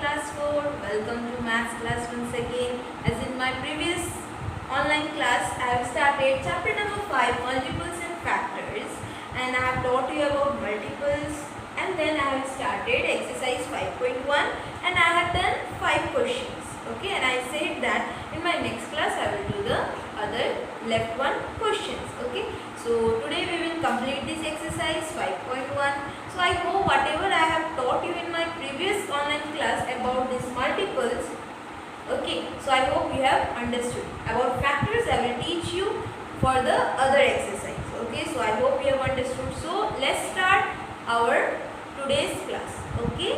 class 4. Welcome to maths class once again. As in my previous online class, I have started chapter number 5, multiples and factors, and I have taught you about multiples, and then I have started exercise 5.1 and I have done 5 questions. Okay, and I said that in my next class I will do the other left one questions. Okay, so today we will complete this exercise 5.1. So I hope whatever I have taught you in my previous online class about these multiples, okay, so I hope you have understood. About factors I will teach you for the other exercise. Okay, so I hope you have understood. So let's start our today's class. Okay,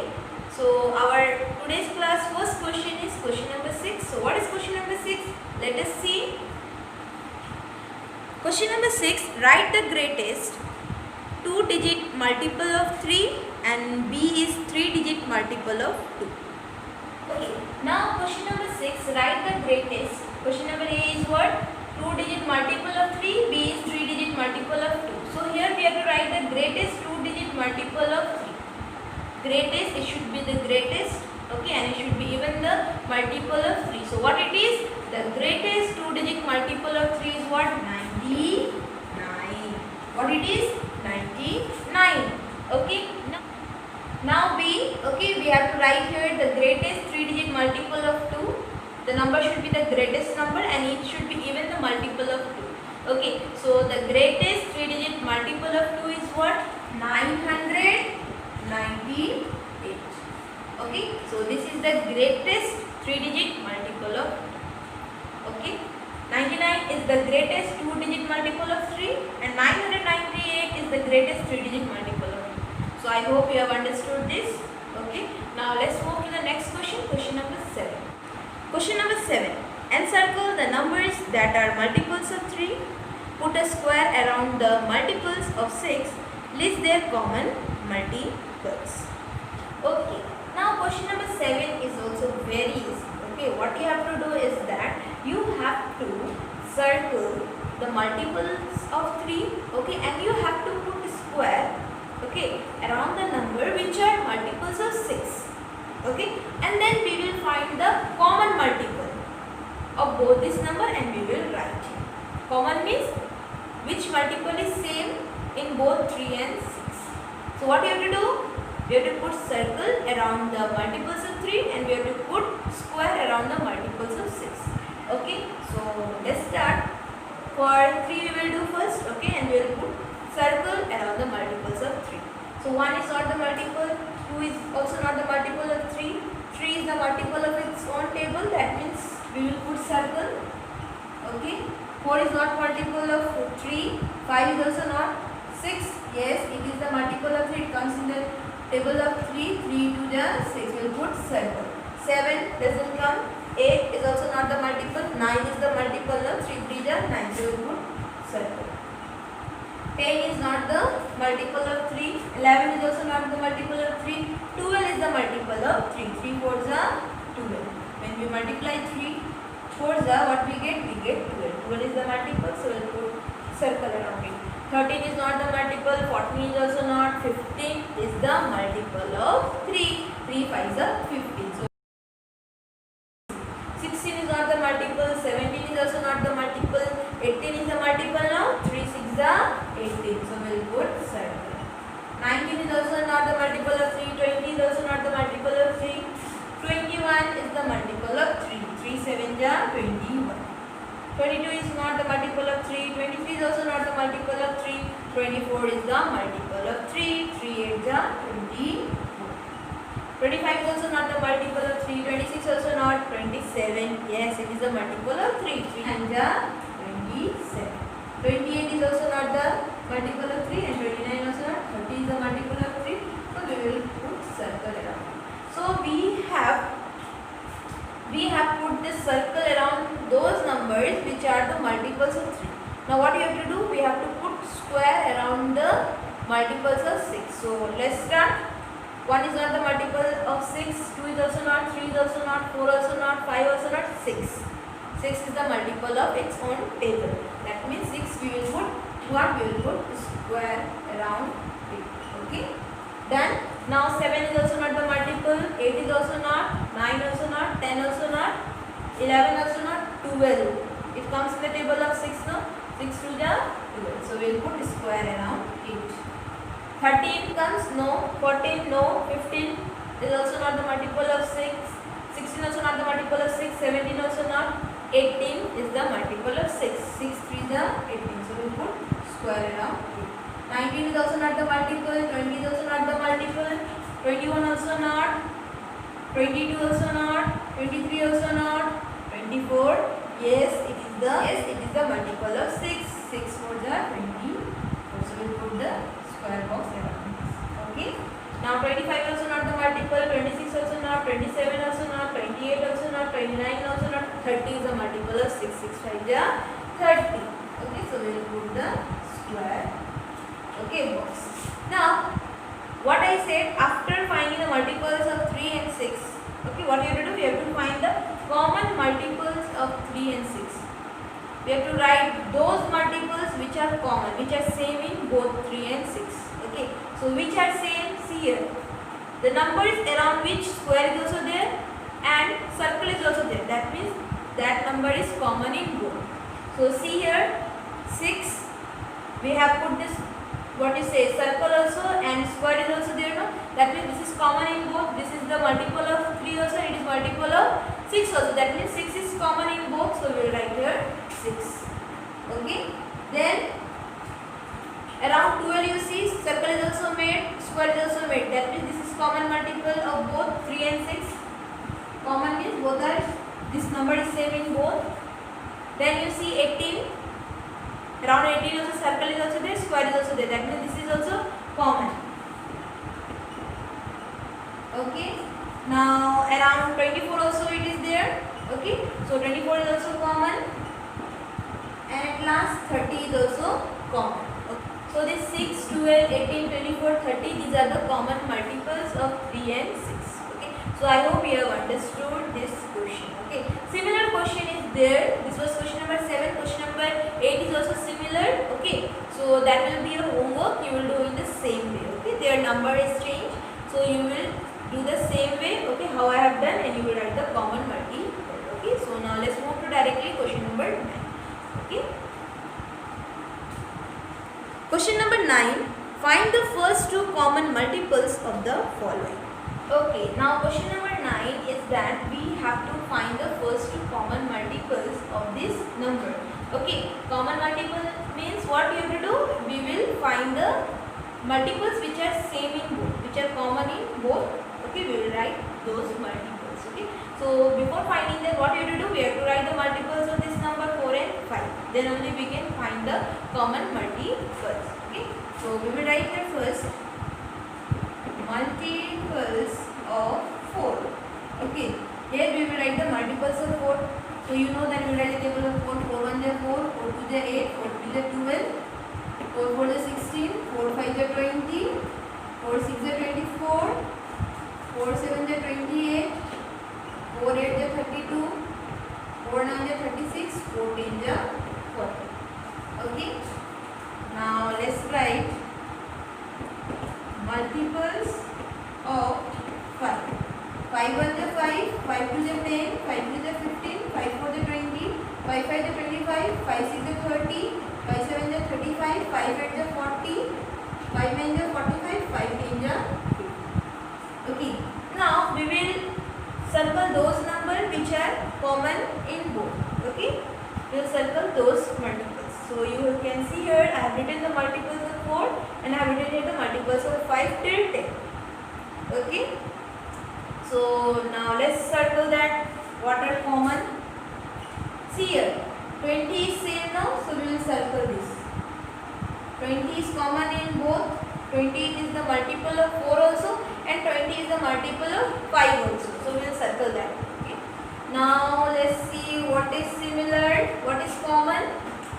so our today's class first question is question number 6. So what is question number 6? Let us see. Question number 6, write the greatest 2-digit multiple of 3 and B is 3-digit multiple of 2. Okay, now question number 6, write the greatest. Question number A is what? 2-digit multiple of 3, B is 3-digit multiple of 2. So here we have to write the greatest 2-digit multiple of 3. Greatest, it should be the greatest, okay, and it should be even the multiple of 3. So what it is? The greatest 2-digit multiple of 3 is what? 99. What it is? 99. Okay. Now B. Okay, we have to write here the greatest 3-digit multiple of 2. The number should be the greatest number and it should be even the multiple of 2. Okay. So the greatest 3-digit multiple of 2 is what? 998. Okay. So this is the greatest 3-digit multiple of 2. Okay. 99 is the greatest 2-digit multiple of 3 and 998 is the greatest 3-digit multiple of 2. So I hope you have understood this. Okay. Now let's move to the next question. Question number 7. Question number 7. Encircle the numbers that are multiples of 3. Put a square around the multiples of 6. List their common multiples. Okay. Now question number 7 is also very easy. Okay. What you have to do is that you have to circle the multiples of 3, okay, and you have to put a square, okay, around the number which are multiples of 6, okay, and then we will find the common multiple of both this number and we will write. Common means which multiple is same in both 3 and 6. So what you have to do? We have to put circle around the multiples of 3 and we have to put square around the multiples of 6. Okay, so let's start. For 3 we will do first, okay, and we will put circle around the multiples of 3. So 1 is not the multiple, 2 is also not the multiple of 3, 3 is the multiple of its own table, that means we will put circle, okay, 4 is not multiple of 3, 5 is also not, 6, yes, it is the multiple of 3, it comes in the table of 3, 3 to the 6, we will put circle, 7 doesn't come, 8 is also not the multiple, 9 is the multiple of 3, 3 the 9, so we will put circle. 10 is not the multiple of 3, 11 is also not the multiple of 3, 12 is the multiple of 3, 3 4s are 12. When we multiply 3 4s are what we get? We get 12. 12 is the multiple, so we will put circle around it. 13 is not the multiple, 14 is also not, 15 is the multiple of 3, 3 5s are 15. So 16 is not the multiple, 17 is also not the multiple, 18 is the multiple now, 3 6 are 18, so we will put circle. 19 is also not the multiple of 3, 20 is also not the multiple of 3, 21 is the multiple of 3, 3 7 are 21. 22 is not the multiple of 3, 23 is also not the multiple of 3, 24 is the multiple of 3, 3 8 are 24. 25 is also not the multiple of 3, 26 also not, 27, yes, it is the multiple of 3, 3 9 are 27. 28 is also not the multiple of 3 and 29 also not, 30 is the multiple of 3, so we will put circle around. So we have put this circle around those numbers which are the multiples of 3. Now what you have to do? We have to put square around the multiples of 6. So let's start. 1 is not the multiple of 6, 2 is also not, 3 is also not, 4 also not, 5 also not, 6. 6 is the multiple of its own table. That means 6 we will put what? We will put square around it. Okay. Done. Now 7 is also not the multiple, 8 is also not, 9 also not, 10 also not, 11 also not, 12. It comes in the table of 6, no? 6 to the 12. So we will put square around 8. 13 comes, no. 14, no. 15 is also not the multiple of 6. 16 also not the multiple of 6. 17 also not. 18 is the multiple of 6. 6 3 the 18. So we will put square around 8. 19 is also not the multiple, 20 is also not the multiple, 21 also not, 22 also not, 23 also not, 24, yes it is the multiple of 6, 6 for the 20, so we will put the square box around this, okay. Now 25 also not the multiple, 26 also not, 27 also not, 28 also not, 29 also not, 30 is the multiple of 6, 6 5 the 30, okay, so we will put the square, okay, box. Now what I said, after finding the multiples of 3 and 6, okay, what we have to do, we have to find the common multiples of 3 and 6. We have to write those multiples which are common, which are same in both 3 and 6, okay. So which are same, see here, the numbers around which square is also there and circle is also there, that means that number is common in both. So see here, 6, we have put this, what you say, circle also and square is also there, no? That means this is common in both. This is the multiple of 3 also, it is multiple of 6 also. That means 6 is common in both, so we will write here 6. Okay. Then around 12 you see, circle is also made, square is also made. That means this is common multiple of both 3 and 6. Common means both are, this number is same in both. Then you see 18. Around 18 also, circle is also there, square is also there. That means this is also common. Okay. Now around 24 also it is there. Okay. So 24 is also common. And at last 30 is also common. Okay. So this 6, 12, 18, 24, 30, these are the common multiples of 3 and 6. Okay. So I hope you have understood this question. Okay. Similar question is there. This was question number 7. Question number 8 is also similar. Okay. So that will be your homework. You will do in the same way. Okay. Their number is changed. So you will do the same way. Okay. How I have done, and you will write the common multiple. Okay. So now let's move to directly question number 9. Okay. Question number 9. Find the first two common multiples of the following. Okay, now question number 9 is that we have to find the first two common multiples of this number. Okay, common multiple means what we have to do? We will find the multiples which are same in both, which are common in both. Okay, we will write those multiples. Okay, so before finding that, what we have to do? We have to write the multiples of this number 4 and 5. Then only we can find the common multiples. Okay, so we will write here first multiples of 4. Okay, here we will write the multiples of 4. So you know that we will write the table of 4. 4 1 is 4, 4 2 is 8, 4 3 is 12, 4 4 is 16, 4 5 is 20, 4 6 is 24, 4 7 is 28, 4 8 is 32, 4 9 is 36, 4 10 is 40. Okay, now let's write multiples of 5. 5 1 is 5, 5 2 is 10, 5 3 is 15, 5 4 is 20, 5 5 is 25, 5 6 is 30, 5 7 is 35, 5 8 is 40, 5 9 is 45, 5 10 is 50. Okay, now we will circle those numbers which are common in both. Okay, we will circle those multiples. So you can see here I have written the multiples of 4 and I have written here the multiples of 5 till 10. Okay, so now let's circle that what are common. See here 20 is same now, so we will circle this. 20 is common in both. 20 is the multiple of 4 also and 20 is the multiple of 5 also. So we will circle that. Okay. Now let's see what is similar, what is common.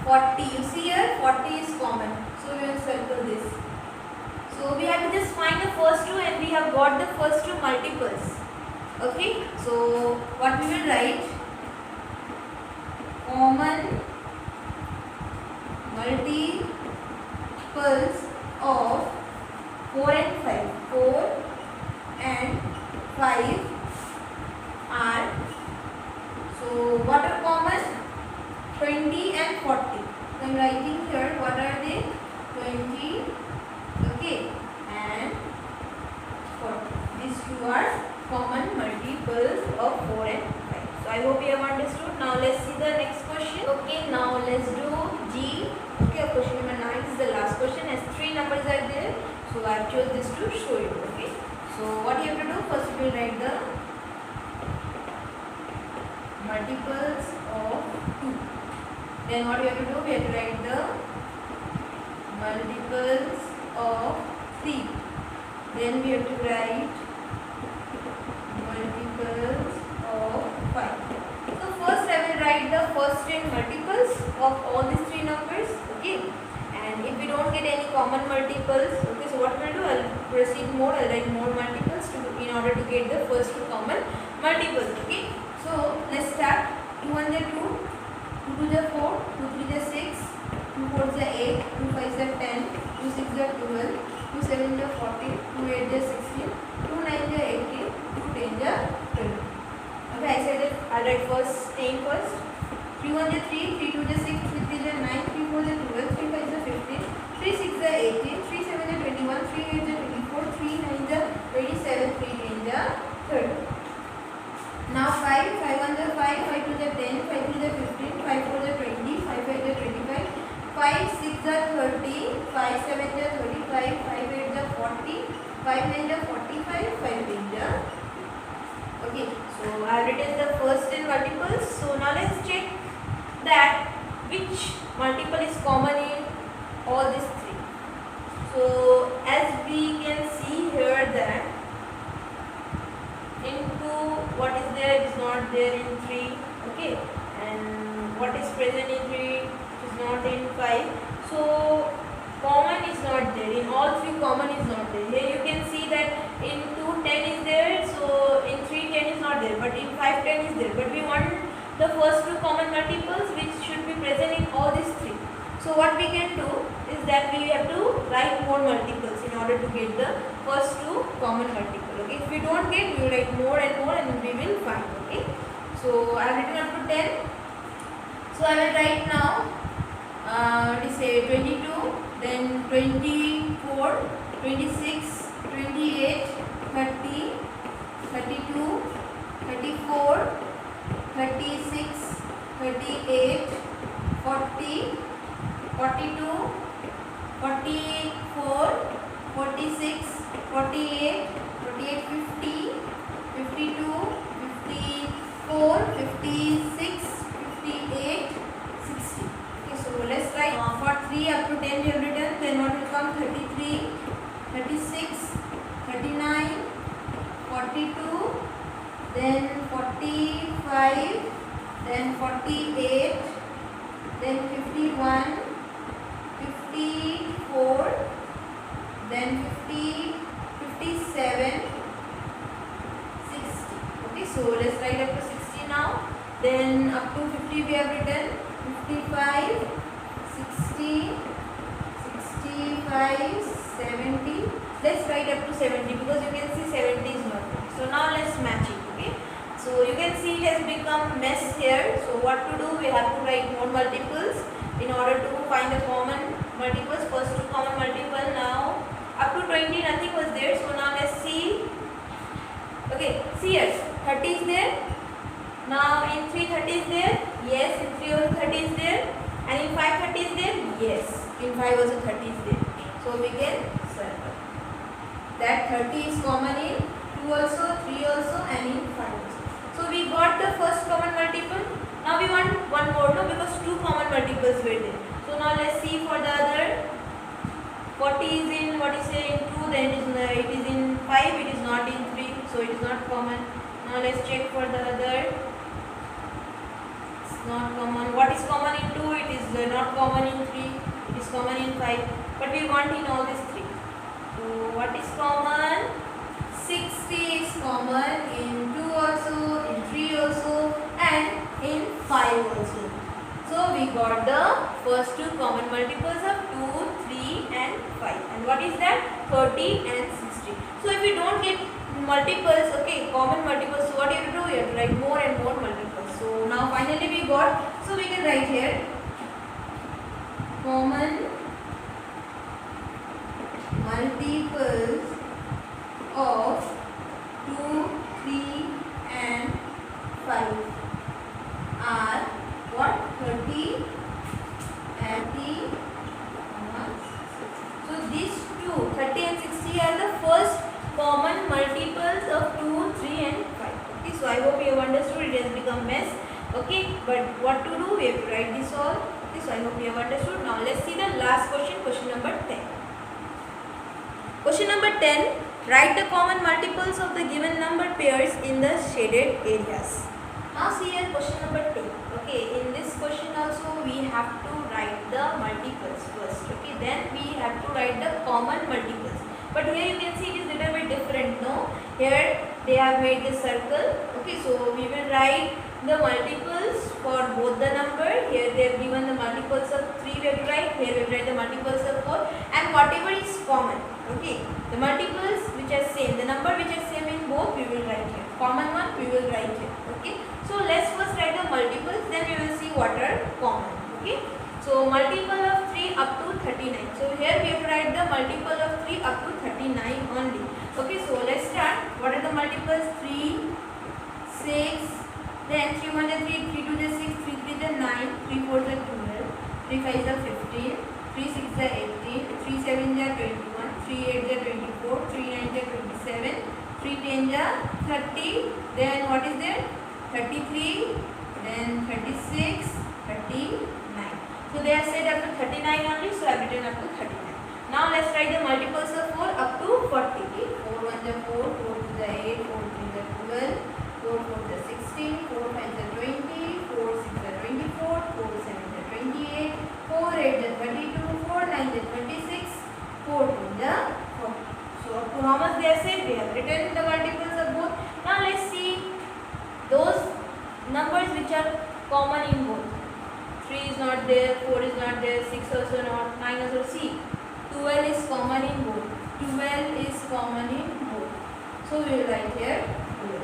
40, you see here 40 is common. So we will circle this. So we have to just find the first two and we have got the first two multiples. Okay. So what we will write? Common multiples of 4 and 5. 4 and 5 are, so what are common? 20 and 40. So I am writing here what are they? 20, okay, and 40. These two are common multiples of 4 and 5. So I hope you have understood. Now let's see the next question. Okay, now let's do G. Okay, question number 9 is the last question as 3 numbers are there. So I have chosen this to show you. Okay, so what you have to do, first you will write the multiples of 2. Then what you have to do, we have to write the multiples of 3. Then we have to write multiples of 5. So first I will write the first 10 multiples of all these 3 numbers. Okay, and if we don't get any common multiples, okay, so what we will do, I will proceed more, I will write more multiples in order to get the first 2 common multiples. Okay, so let's start. 2 1 is 2, 2 2 is 4, 2 3 is 6, 2 4 is 8, 2 5 is 10, 2 6 is 12, 2 7 is 14, 2 8 is 16, 2 9 is 18, 2 10 is 12. Okay, I said that I'll write first 10 first. 3 1 is 3, 3 2 is 6, 3 3 is 9, 3 4 is 12, 3 5 is 15, 3 6 is 18, 3 7 is 21, 3 8 is 24, 3 9 is 27, 3 10 is 30. Now 5, 5 1 is 5, 5 2 is 10, 5 3 is 15, 5 4 is 20, 5 5 is 25, 5 6 is 30, 5 7 is 35, 5 8 is 40, 5 9 is 45, 5 10 is. Okay, so I have written the first 10 multiples. So now let's check that which multiple is common in all these 3. So as we can see here that into what is there, it is not there in 3, okay, and what is present in 3 is not in 5. So common is not there in all 3, common is not there. Here you can see that in 2 10 is there, so in 3 10 is not there, but in 5 10 is there. But we want the first 2 common multiples which should be present in all these 3. So what we can do is that we have to write more multiples in order to get the first 2 common multiples. Okay, if we don't get, we will write more and we will find. Okay, so I have written up to 10. So I will write now. Let us say 22, then 24, 26, 28, 30, 32, 34, 36, 38, 40, 42, 44, 46, 48, 48, 50, 52, 54, 56, 58, 60. Okay, so let's write for 3 up to 10 we have written, then what will come? 33, 36, 39, 42, then 45, then 48, then 51, 54, then 50, 57, 60. Okay, so let's write up to 60 now. Then up to 50 we have written 55, 60, 65, 70. Let's write up to 70 because you can see 70 is not there. So now let's match it. Okay, so you can see it has become mess here. So what to do? We have to write more multiples in order to find the common multiples. First 2 common multiple. Now up to 20 nothing was there. So now let's see. Okay, see here 30 is there. Now in 3 30 is there. Yes, in 3 also 30 is there. And in 5 30 is there. Yes, in 5 also 30 is there. So we can circle that 30 is common in 2 also, 3 also, and in 5 also. So we got the first common multiple. Now we want one more, no, because 2 common multiples were there. So now let's see for the other. 40 is in, what is say, in 2, then it is in 5, it is not in 3, so it is not common. Now let's check for the other. It's not common. What is common in 2? It is not common in 3, it is common in 5, but we want in all these 3. So what is common? 60 is common in 2 also, in 3 also, and in 5 also. So we got the first 2 common multiples of 2, 3 and 5. And what is that? 30 and 60. So if you don't get multiples, okay, common multiples, so what you have to do? You have to write more and more multiples. So now finally we got, so we can write here common multiples of 2, 3 and 5 are what? 30 and 30. So these two, 30 and 60 are the first common multiples of 2, 3 and 5. Okay, so I hope you have understood. It has become mess. Okay, but what to do? We have to write this all. Okay, so I hope you have understood. Now let's see the last question, question number 10. Question number 10. Write the common multiples of the given number pairs in the shaded areas. Now see here question number 10. Okay, in this question also we have to write the multiples first. Okay, then we have to write the common multiples. But here you can see it is little bit different. No, here they have made the circle. Okay, so we will write the multiples for both the number. Here they have given the multiples of 3 we have to write. Here we will write the multiples of 4 and whatever is common. Okay, the multiples which are same, the number which is same in both we will write here. Common one we will write here. Okay, so let's first write the multiples, then we will see what are common. Okay, so multiple of 3 up to 39. So here we have to write the multiple of 3 up to 39 only. Okay, so let's start. What are the multiples? 3, 6, then 3 1 is 3, 3 2 is 6, 3 3 is 9, 3 4 is 12, 3 5 is 15, 3 6 is 18, 3 7 is 21, 3 8 is 24, 3 9 is 27, 3 10 is 30, then what is there? 33, then 36, 39. So they are said up to 39 only, so I have written up to 39. Now let's write the multiples of 4 up to 40. 4 1 is 4, 4 2 is 8, 4 3 is 12, 4 4 is 16, 4 5 is 20, 4 6 is 24, 4 7 is 28, 4 8 is 32, 4 9 is 26, 4 2 is 40. So up to how much they are said? We have written the multiples of both. Now let's see those numbers which are common in both. 3 is not there, 4 is not there, 6 also not, 9 also. See, 12 is common in both. 12 is common in both. So we will write here 12.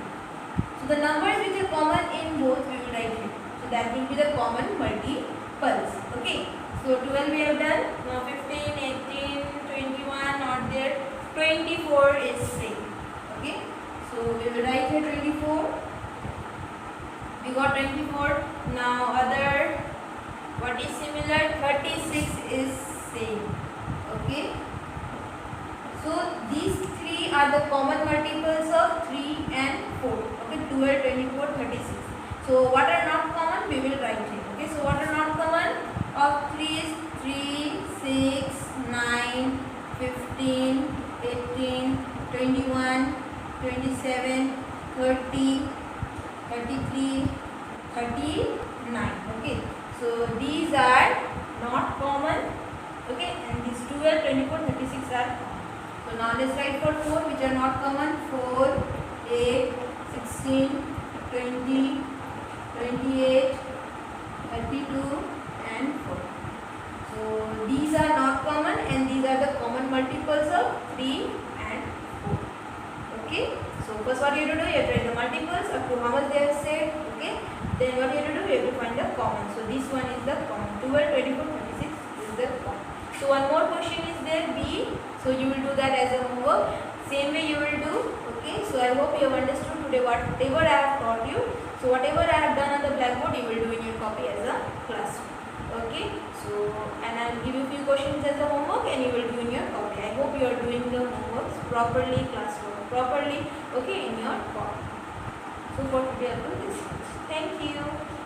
So the numbers which are common in both we will write here. So that will be the common multiples. Okay. So 12 we have done. Now 15, 18, 21 not there. 24 is same. Okay. So we will write here 24. We got 24. Now other, what is similar? 36 is same. Okay. So these three are the common multiples of 3 and 4. Okay, 12, 24, 36. So what are not common? We will write here. Okay, so what are not common? Of 3 is 3, 6, 9, 15, 18, 21, 27, 30, 33, 39. Okay, so these are not common. Okay, and these 12, 24, 36 are common. So now let's write for 4 which are not common. 4, 8, 16, 20, 28, 32 and 4. So these are not common and these are the common multiples of 3 and 4. Okay, so first what you have to do, you have to write the multiples up to how much they are said. Okay, then what you have to do, you have to find the common. So this one is the common. 12, 24, 36 is the common. So one more question is there, B. So you will do that as a homework. Same way you will do. Okay. So I hope you have understood today whatever I have taught you. So whatever I have done on the blackboard, you will do in your copy as a classroom. Okay. So and I will give you few questions as a homework, and you will do in your copy. I hope you are doing the homeworks properly, classwork properly. Okay, in your copy. So for today, I will do this. Thank you.